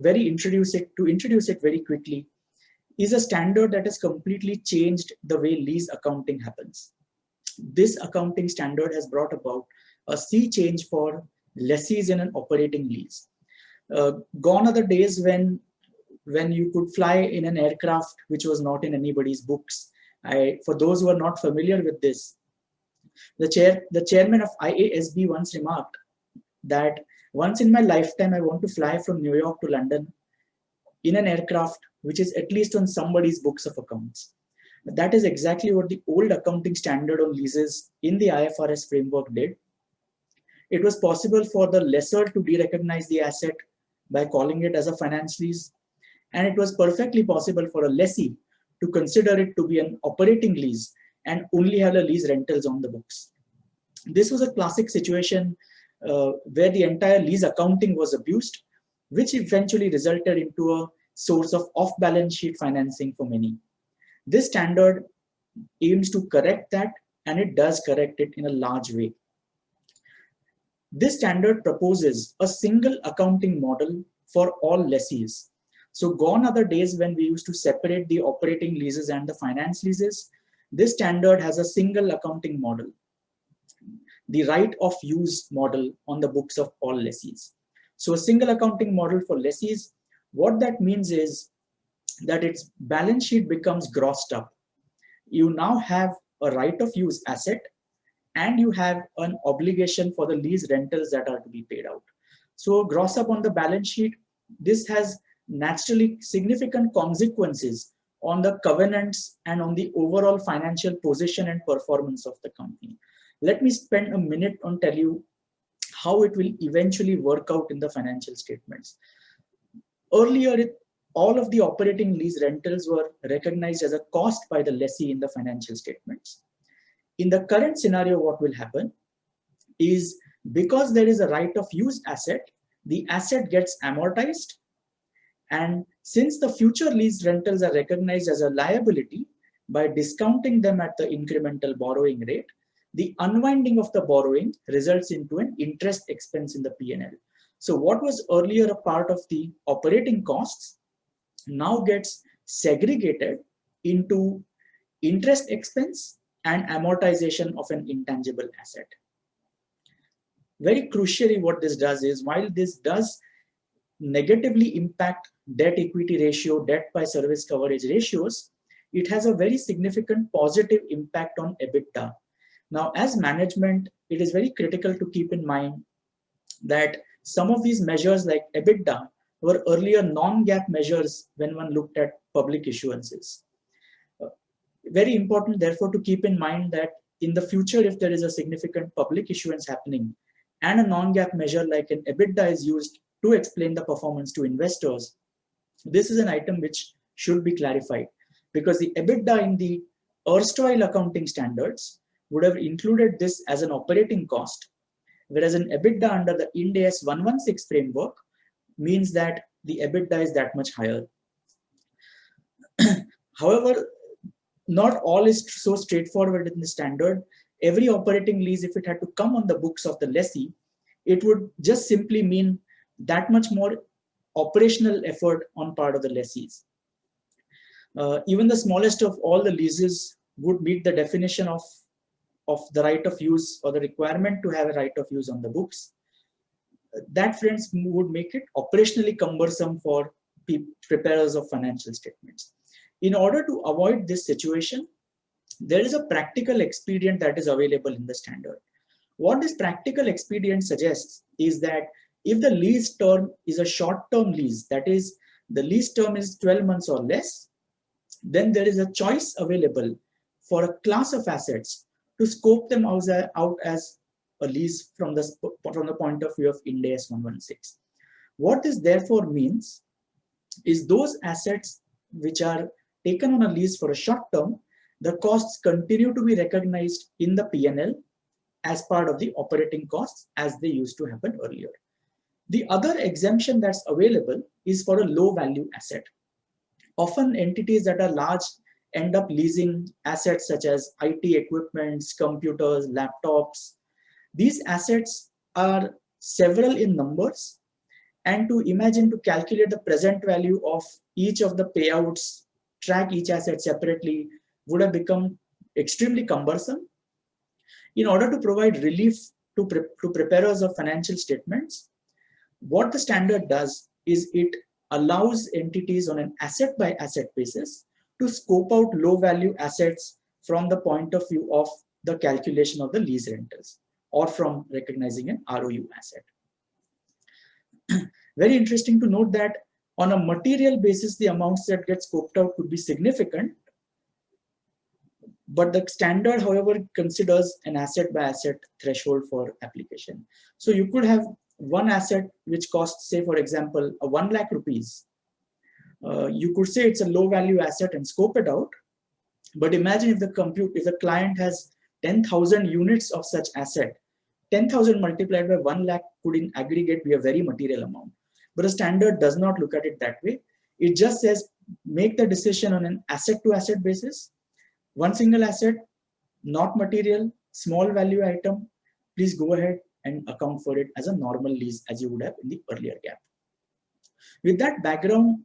to introduce it very quickly, is a standard that has completely changed the way lease accounting happens. This accounting standard has brought about a sea change for lessees in an operating lease. Gone are the days when you could fly in an aircraft which was not in anybody's books. For those who are not familiar with this, the chairman of IASB once remarked that once in my lifetime I want to fly from New York to London in an aircraft which is at least on somebody's books of accounts. That is exactly what the old accounting standard on leases in the IFRS framework did. It was possible for the lessor to de-recognize the asset by calling it as a finance lease, and it was perfectly possible for a lessee to consider it to be an operating lease and only have the lease rentals on the books. This was a classic situation where the entire lease accounting was abused, which eventually resulted into a source of off-balance sheet financing for many. This standard aims to correct that, and it does correct it in a large way. This standard proposes a single accounting model for all lessees. So gone are the days when we used to separate the operating leases and the finance leases. This standard has a single accounting model, the right of use model on the books of all lessees. So a single accounting model for lessees, what that means is that its balance sheet becomes grossed up. You now have a right of use asset and you have an obligation for the lease rentals that are to be paid out. So gross up on the balance sheet, this has naturally significant consequences on the covenants and on the overall financial position and performance of the company. Let me spend a minute on tell you how it will eventually work out in the financial statements. Earlier, all of the operating lease rentals were recognized as a cost by the lessee in the financial statements. In the current scenario, what will happen is because there is a right of use asset, the asset gets amortized. And since the future lease rentals are recognized as a liability by discounting them at the incremental borrowing rate, the unwinding of the borrowing results into an interest expense in the P&L. So what was earlier a part of the operating costs now gets segregated into interest expense and amortization of an intangible asset. Very crucially, what this does is, while this does negatively impact debt equity ratio, debt by service coverage ratios, it has a very significant positive impact on EBITDA. Now, as management, it is very critical to keep in mind that some of these measures like EBITDA were earlier non-GAAP measures when one looked at public issuances. Very important, therefore, to keep in mind that in the future, if there is a significant public issuance happening and a non-GAAP measure like an EBITDA is used to explain the performance to investors, this is an item which should be clarified, because the EBITDA in the erstwhile accounting standards would have included this as an operating cost, whereas an EBITDA under the Ind AS 116 framework means that the EBITDA is that much higher. However, not all is so straightforward in the standard. Every operating lease, if it had to come on the books of the lessee, it would just simply mean that much more operational effort on part of the lessees. Even the smallest of all the leases would meet the definition of the right of use or the requirement to have a right of use on the books. That, friends, would make it operationally cumbersome for preparers of financial statements. In order to avoid this situation, there is a practical expedient that is available in the standard. What this practical expedient suggests is that if the lease term is a short-term lease, that is, the lease term is 12 months or less, then there is a choice available for a class of assets to scope them out as a lease from the point of view of Ind AS 116. What this therefore means is those assets which are taken on a lease for a short term, the costs continue to be recognized in the P&L as part of the operating costs as they used to happen earlier. The other exemption that's available is for a low value asset. Often entities that are large end up leasing assets such as IT equipments, computers, laptops. These assets are several in numbers, And to imagine to calculate the present value of each of the payouts, track each asset separately, would have become extremely cumbersome. In order to provide relief to preparers of financial statements, what the standard does is it allows entities on an asset by asset basis to scope out low value assets from the point of view of the calculation of the lease rentals or from recognizing an ROU asset. Very interesting to note that on a material basis, the amounts that get scoped out could be significant, but the standard, however, considers an asset by asset threshold for application. So you could have one asset which costs, say, for example, 1 lakh rupees. You could say it's a low value asset and scope it out. But imagine if the client has 10,000 units of such asset, 10,000 multiplied by 1 lakh could in aggregate be a very material amount. But a standard does not look at it that way. It just says, make the decision on an asset to asset basis. One single asset, not material, small value item, please go ahead and account for it as a normal lease as you would have in the earlier GAAP. With that background,